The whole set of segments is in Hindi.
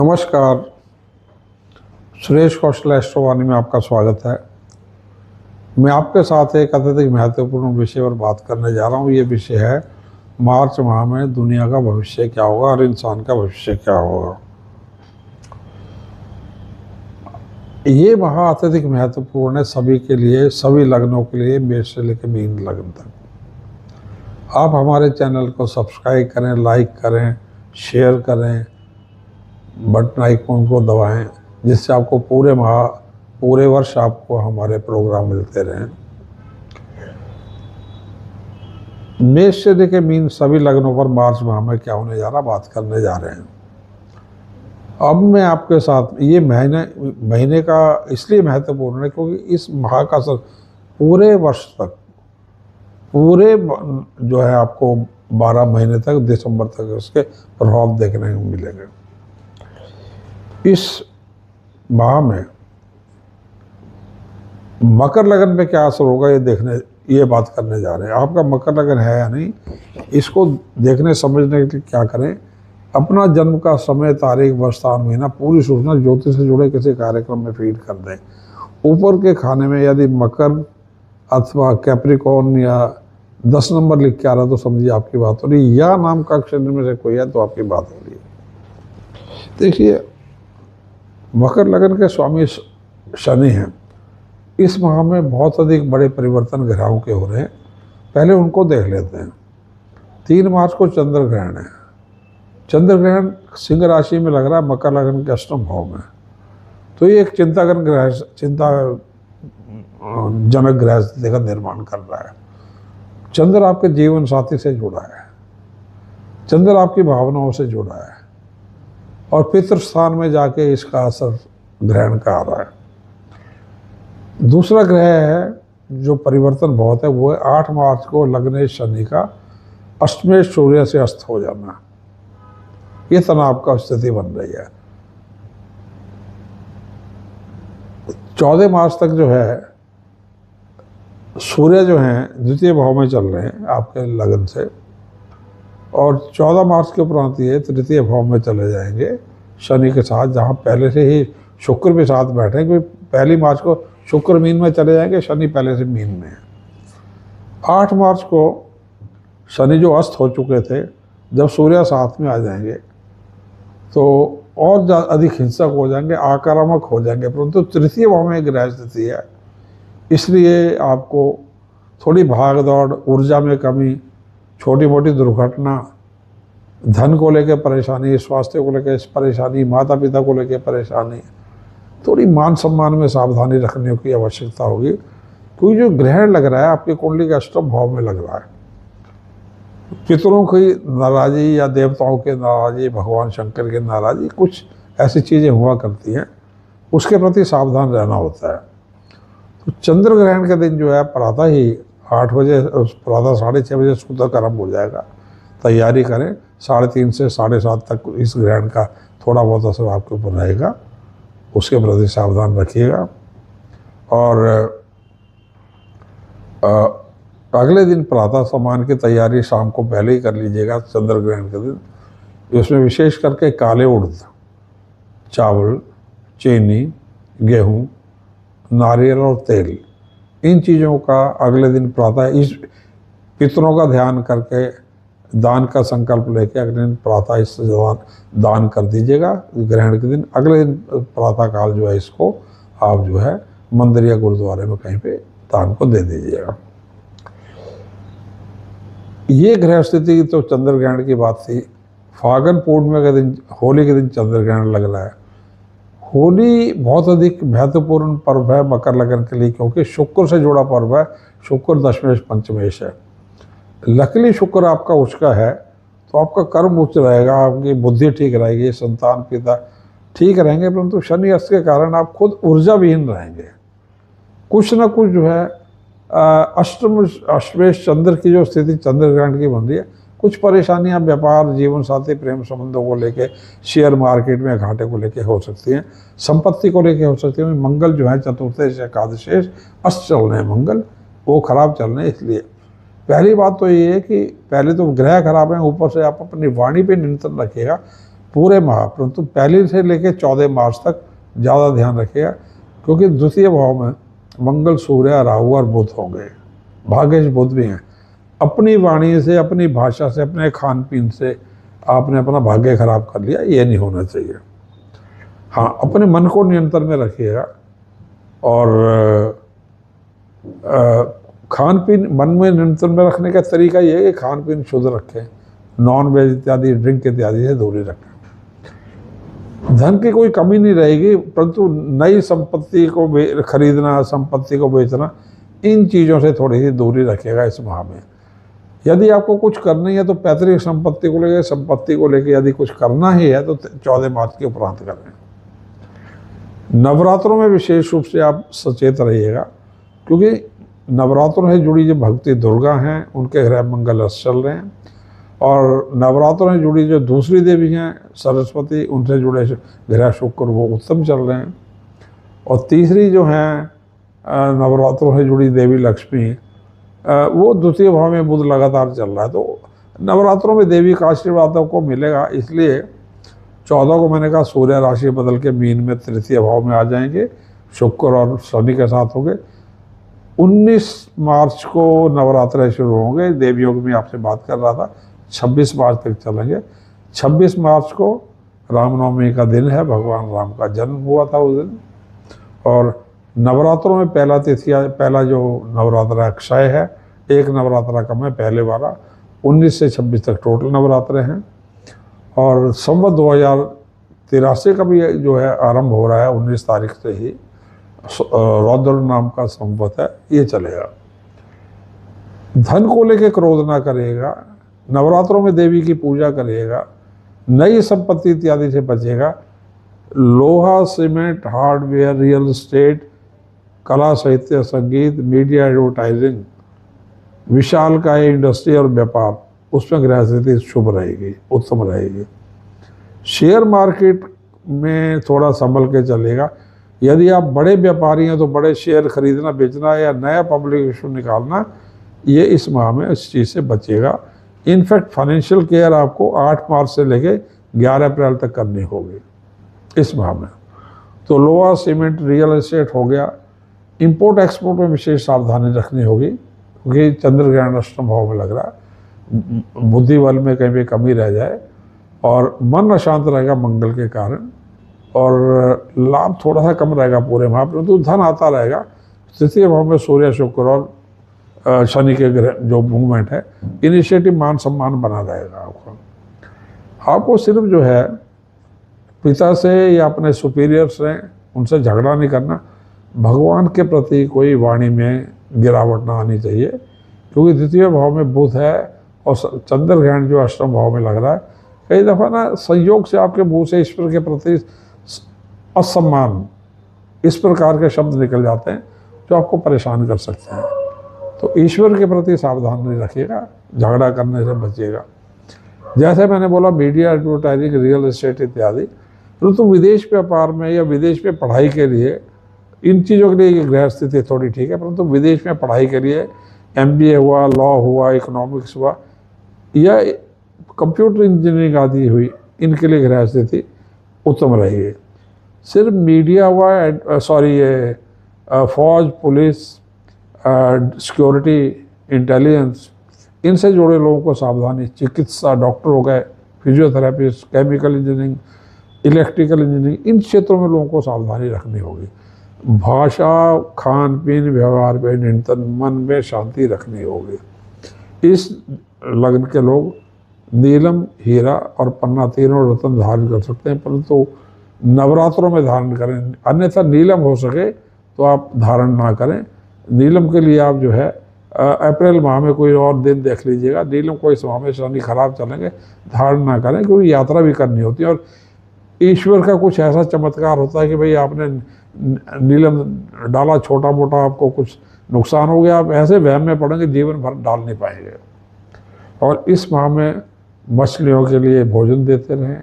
नमस्कार। सुरेश कौशल एस्ट्रोवाणी में आपका स्वागत है। मैं आपके साथ एक अत्यधिक महत्वपूर्ण विषय पर बात करने जा रहा हूँ। ये विषय है मार्च माह में दुनिया का भविष्य क्या होगा और इंसान का भविष्य क्या होगा। ये माह अत्यधिक महत्वपूर्ण है सभी के लिए, सभी लग्नों के लिए, मेष से लेकर मीन लग्न तक। आप हमारे चैनल को सब्सक्राइब करें, लाइक करें, शेयर करें, बटन आइकॉन को दबाएं, जिससे आपको पूरे वर्ष आपको हमारे प्रोग्राम मिलते रहें। मेष से लेकर मीन सभी लग्नों पर मार्च माह में क्या होने जा रहा बात करने जा रहे हैं। अब मैं आपके साथ ये महीने का इसलिए महत्वपूर्ण है क्योंकि इस माह का असर पूरे वर्ष तक, पूरे जो है आपको 12 महीने तक, दिसंबर तक उसके प्रभाव देखने को मिलेंगे। इस माह में मकर लगन पे क्या असर होगा ये बात करने जा रहे हैं। आपका मकर लगन है या नहीं, इसको देखने समझने के लिए क्या करें, अपना जन्म का समय, तारीख, वर्ष, स्थान, महीना पूरी सूचना ज्योतिष से जुड़े किसी कार्यक्रम में फीड कर दें। ऊपर के खाने में यदि मकर अथवा कैप्रिकॉर्न या 10 नंबर लिख के आ रहा तो समझिए आपकी बात हो रही, या नाम का अक्षर में से कोई है तो आपकी बात हो रही है। देखिए, मकर लगन के स्वामी शनि हैं। इस माह में बहुत अधिक बड़े परिवर्तन ग्रहों के हो रहे हैं। पहले उनको देख लेते हैं। 3 मार्च को चंद्र ग्रहण है। चंद्र ग्रहण सिंह राशि में लग रहा है, मकर लगन के अष्टम भाव में। तो ये एक चिंताजनक ग्रह स्थिति का निर्माण कर रहा है। चंद्र आपके जीवन साथी से जुड़ा है, चंद्र आपकी भावनाओं से जुड़ा है, और पितृ स्थान में जाके इसका असर ग्रहण का आ रहा है। दूसरा ग्रह है जो परिवर्तन बहुत है, वो है 8 मार्च को लग्नेश शनि का अष्टमेश सूर्य से अस्त हो जाना। ये तनाव का स्थिति बन रही है। 14 मार्च तक जो है सूर्य जो हैं द्वितीय भाव में चल रहे हैं आपके लगन से, और 14 मार्च के उपरांत ये तृतीय भाव में चले जाएंगे शनि के साथ, जहाँ पहले से ही शुक्र भी साथ बैठे हैं। क्योंकि 1 मार्च को शुक्र मीन में चले जाएंगे, शनि पहले से मीन में है। 8 मार्च को शनि जो अस्त हो चुके थे, जब सूर्य साथ में आ जाएंगे तो और अधिक हिंसक हो जाएंगे, आक्रामक हो जाएंगे। परंतु तृतीय भाव में ग्रह स्थिति है, इसलिए आपको थोड़ी भाग दौड़, ऊर्जा में कमी, छोटी मोटी दुर्घटना, धन को लेकर परेशानी, स्वास्थ्य को लेकर परेशानी, माता पिता को लेकर परेशानी, थोड़ी मान सम्मान में सावधानी रखने की आवश्यकता होगी। क्योंकि जो ग्रहण लग रहा है आपकी कुंडली के अष्टम भाव में लग रहा है। पितरों की नाराज़ी या देवताओं के नाराज़ी, भगवान शंकर की नाराज़ी, कुछ ऐसी चीज़ें हुआ करती हैं, उसके प्रति सावधान रहना होता है। तो चंद्र ग्रहण के दिन जो है प्रातः ही 8 बजे, प्रातः 6:30 बजे सूतक आरंभ हो जाएगा। तैयारी करें। 3:30 से 7:30 तक इस ग्रहण का थोड़ा बहुत असर आपके ऊपर रहेगा, उसके प्रति सावधान रखिएगा। और अगले दिन प्रातः सम्मान की तैयारी शाम को पहले ही कर लीजिएगा। चंद्र ग्रहण के दिन इसमें विशेष करके काले उड़द, चावल, चीनी, गेहूँ, नारियल और तेल, इन चीज़ों का अगले दिन प्रातः इस पितरों का ध्यान करके दान का संकल्प लेके अगले दिन प्रातः इस दान कर दीजिएगा। ग्रहण के दिन अगले दिन प्रातः काल जो है इसको आप जो है मंदिर या गुरुद्वारे में कहीं पे दान को दे दीजिएगा। ये ग्रह स्थिति तो चंद्र ग्रहण की बात थी। फागुन पूर्णिमा के दिन, होली के दिन चंद्र ग्रहण लग रहा है। होली बहुत अधिक महत्वपूर्ण पर्व है मकर लगन के लिए, क्योंकि शुक्र से जुड़ा पर्व है। शुक्र दशमेश पंचमेश है। लकीली शुक्र आपका उच्च का है, तो आपका कर्म उच्च रहेगा, आपकी बुद्धि ठीक रहेगी, संतान पिता ठीक रहेंगे। परंतु शनि अस्त के कारण आप खुद ऊर्जा विहीन रहेंगे। कुछ ना कुछ जो है अष्टमेश चंद्र की जो स्थिति चंद्र ग्रहण की बन रही है, कुछ परेशानियां व्यापार, जीवन साथी, प्रेम संबंधों को लेके, शेयर मार्केट में घाटे को लेके हो सकती हैं, संपत्ति को लेके हो सकती है। मंगल जो है चतुर्थेश एकादशेश अस्त चल रहे हैं, मंगल वो खराब चल रहे हैं। इसलिए पहली बात तो ये है कि पहले तो ग्रह खराब है, ऊपर से आप अपनी वाणी पे नियंत्रण रखिएगा। पूरे माह, परंतु पहली से लेकर 14 मार्च तक ज़्यादा ध्यान रखिएगा, क्योंकि द्वितीय भाव में मंगल, सूर्य, राहु और बुध होंगे। भाग्यश बुध भी हैं। अपनी वाणी से, अपनी भाषा से, अपने खान पीन से आपने अपना भाग्य खराब कर लिया, ये नहीं होना चाहिए। हाँ, अपने मन को नियंत्रण में रखिएगा और खान पीन मन में नियंत्रण में रखने का तरीका ये है कि खान पीन शुद्ध रखें, नॉन वेज इत्यादि, ड्रिंक इत्यादि से दूरी रखें। धन की कोई कमी नहीं रहेगी, परंतु नई संपत्ति को खरीदना, संपत्ति को बेचना, इन चीज़ों से थोड़ी सी दूरी रखिएगा इस माह में। यदि आपको कुछ करना ही है तो पैतृक संपत्ति को लेकर, संपत्ति को लेकर यदि कुछ करना ही है तो 14 मार्च के उपरांत करें। नवरात्रों में विशेष रूप से आप सचेत रहिएगा, क्योंकि नवरात्रों से जुड़ी जो भक्ति दुर्गा हैं उनके ग्रह मंगल चल रहे हैं, और नवरात्रों से जुड़ी जो दूसरी देवी हैं सरस्वती, उनसे जुड़े ग्रह शुक्र वो उत्तम चल रहे हैं। और तीसरी जो हैं नवरात्रों से जुड़ी देवी लक्ष्मी, वो द्वितीय भाव में बुध लगातार चल रहा है। तो नवरात्रों में देवी का आशीर्वाद आपको मिलेगा। इसलिए 14 को मैंने कहा सूर्य राशि बदल के मीन में तृतीय भाव में आ जाएंगे, शुक्र और शनि के साथ होंगे। 19 मार्च को नवरात्र शुरू होंगे। देवियों की मैं आपसे बात कर रहा था, 26 मार्च तक चलेंगे। 26 मार्च को रामनवमी का दिन है, भगवान राम का जन्म हुआ था उस दिन। और नवरात्रों में पहला जो नवरात्र अक्षय है, एक नवरात्रा कम है पहले वाला। 19 से 26 तक टोटल नवरात्रे हैं। और संवत 2083 का भी जो है आरंभ हो रहा है 19 तारीख से ही। रौद्र नाम का संवत है, ये चलेगा। धन को लेके क्रोध ना करेगा, नवरात्रों में देवी की पूजा करिएगा, नई संपत्ति इत्यादि से बचेगा। लोहा, सीमेंट, हार्डवेयर, रियल एस्टेट, कला, साहित्य, संगीत, मीडिया, एडवर्टाइजिंग, विशाल का इंडस्ट्री और व्यापार, उसमें ग्रह स्थिति शुभ रहेगी, उत्तम रहेगी। शेयर मार्केट में थोड़ा संभल के चलेगा। यदि आप बड़े व्यापारी हैं तो बड़े शेयर खरीदना, बेचना या नया पब्लिक इशू निकालना, ये इस माह में इस चीज़ से बचेगा। इनफैक्ट फाइनेंशियल केयर आपको 8 मार्च से लेके 11 अप्रैल तक करनी होगी इस माह में। तो लोहा, सीमेंट, रियल एस्टेट हो गया। इंपोर्ट एक्सपोर्ट में विशेष सावधानी रखनी होगी, क्योंकि चंद्र ग्रहण अष्टम भाव में लग रहा है। बुद्धि बल में कहीं भी कमी रह जाए, और मन अशांत रहेगा मंगल के कारण, और लाभ थोड़ा सा कम रहेगा पूरे माह, परंतु धन आता रहेगा। तृतीय भाव में सूर्य, शुक्र और शनि के ग्रह जो मूवमेंट है, इनिशिएटिव, मान सम्मान बना रहेगा आपको सिर्फ जो है पिता से या अपने सुपीरियर्स से उनसे झगड़ा नहीं करना। भगवान के प्रति कोई वाणी में गिरावट ना आनी चाहिए, क्योंकि द्वितीय भाव में बुध है और चंद्र ग्रहण जो अष्टम भाव में लग रहा है। कई दफ़ा ना संयोग से आपके मुंह से ईश्वर के प्रति असम्मान, इस प्रकार के शब्द निकल जाते हैं जो आपको परेशान कर सकते हैं। तो ईश्वर के प्रति सावधानी रखिएगा, झगड़ा करने से बचिएगा। जैसे मैंने बोला मीडिया, एडवर्टाइजिंग, रियल एस्टेट इत्यादि, परंतु विदेश व्यापार में या विदेश में पढ़ाई के लिए, इन चीज़ों के लिए ग्रह स्थिति थोड़ी ठीक है, परंतु विदेश में पढ़ाई के लिए MBA हुआ, लॉ हुआ, इकोनॉमिक्स हुआ या कंप्यूटर इंजीनियरिंग आदि हुई, इनके लिए ग्रह स्थिति उत्तम रहेगी। सिर्फ मीडिया हुआ, फौज, पुलिस, सिक्योरिटी, इंटेलिजेंस, इनसे जुड़े लोगों को सावधानी। चिकित्सा, डॉक्टर हो गए, physiotherapist, chemical engineering, electrical engineering, इन क्षेत्रों में लोगों को सावधानी रखनी होगी। भाषा, खान पीन, व्यवहार में नियंत्रण, मन में शांति रखनी होगी। इस लग्न के लोग नीलम, हीरा और पन्ना तीनों रत्न धारण कर सकते हैं, परंतु नवरात्रों में धारण करें, अन्यथा नीलम हो सके तो आप धारण ना करें। नीलम के लिए आप जो है अप्रैल माह में कोई और दिन देख लीजिएगा। नीलम को इस माह में शनि खराब चलेंगे, धारण ना करें, क्योंकि यात्रा भी करनी होती है और ईश्वर का कुछ ऐसा चमत्कार होता है कि भाई आपने नीलम डाला, छोटा मोटा आपको कुछ नुकसान हो गया, आप ऐसे वहम में पड़ेंगे जीवन भर डाल नहीं पाएंगे। और इस माह में मछलियों के लिए भोजन देते रहें,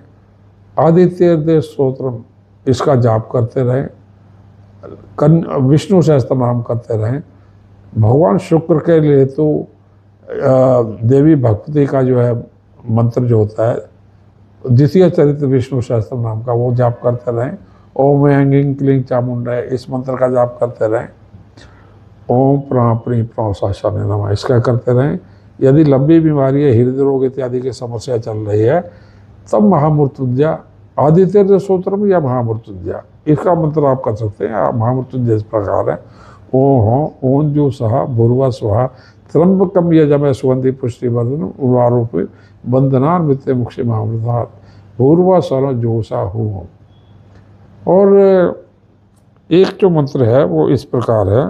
आदित्य हृदय स्तोत्रम इसका जाप करते रहें, विष्णु सहस्त्र नाम करते रहें। भगवान शुक्र के लिए तो देवी भक्ति का जो है मंत्र जो होता है, द्वितीय चरित्र विष्णु सहस्त्र नाम का वो जाप करते रहें। ओम ऐं क्लीं चामुंडाय इस मंत्र का जाप करते रहें। ओम प्रा प्री प्रा शाशाने नमः इसका करते रहें। यदि लंबी बीमारी है, हृदय रोग इत्यादि की समस्या चल रही है, तब महामृत्युंजय आदित्य सूत्रम या महामृत्युंजय इसका मंत्र आप कर सकते हैं। महामृत्युंजय इस प्रकार है। ओम जो सह भूर्वा स्वाहा त्र्यंबकम यजमय सुगंधि पुष्टि वर्धनम उर्वारोपि बंधनान मित्य मुक्षि महामृतात् भूर्वा स्वर जोसा हो। और एक जो मंत्र है वो इस प्रकार है,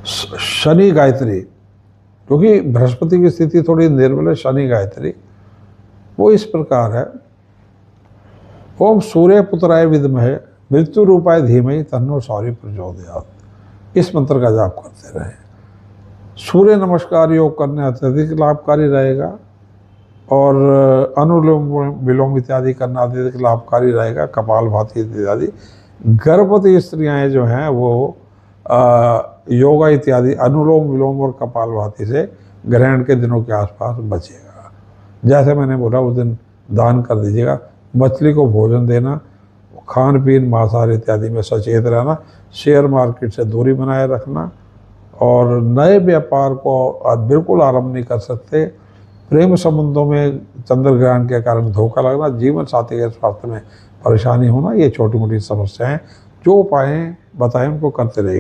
शनि गायत्री, क्योंकि बृहस्पति की स्थिति थोड़ी निर्बल है। शनि गायत्री वो इस प्रकार है। ओम सूर्य पुत्राय विद्महे मृत्यु रूपाय धीमहि तन्नो सौर्य प्रचोदयात् इस मंत्र का जाप करते रहें। सूर्य नमस्कार योग करने अत्यधिक लाभकारी रहेगा और अनुलोम विलोम इत्यादि करना अत्यधिक लाभकारी रहेगा। कपालभाति इत्यादि। गर्भवती स्त्रियाँ जो हैं वो योगा इत्यादि अनुलोम विलोम और कपालभाति से ग्रहण के दिनों के आसपास बचेगा। जैसे मैंने बोला उस दिन दान कर दीजिएगा। मछली को भोजन देना, खान पीन मांसाहार इत्यादि में सचेत रहना, शेयर मार्केट से दूरी बनाए रखना और नए व्यापार को बिल्कुल आरंभ नहीं कर सकते। प्रेम संबंधों में चंद्र ग्रहण के कारण धोखा लगना, जीवन साथी के स्वास्थ्य में परेशानी होना, ये छोटी मोटी समस्याएं जो उपाय बताएं उनको करते रहिए।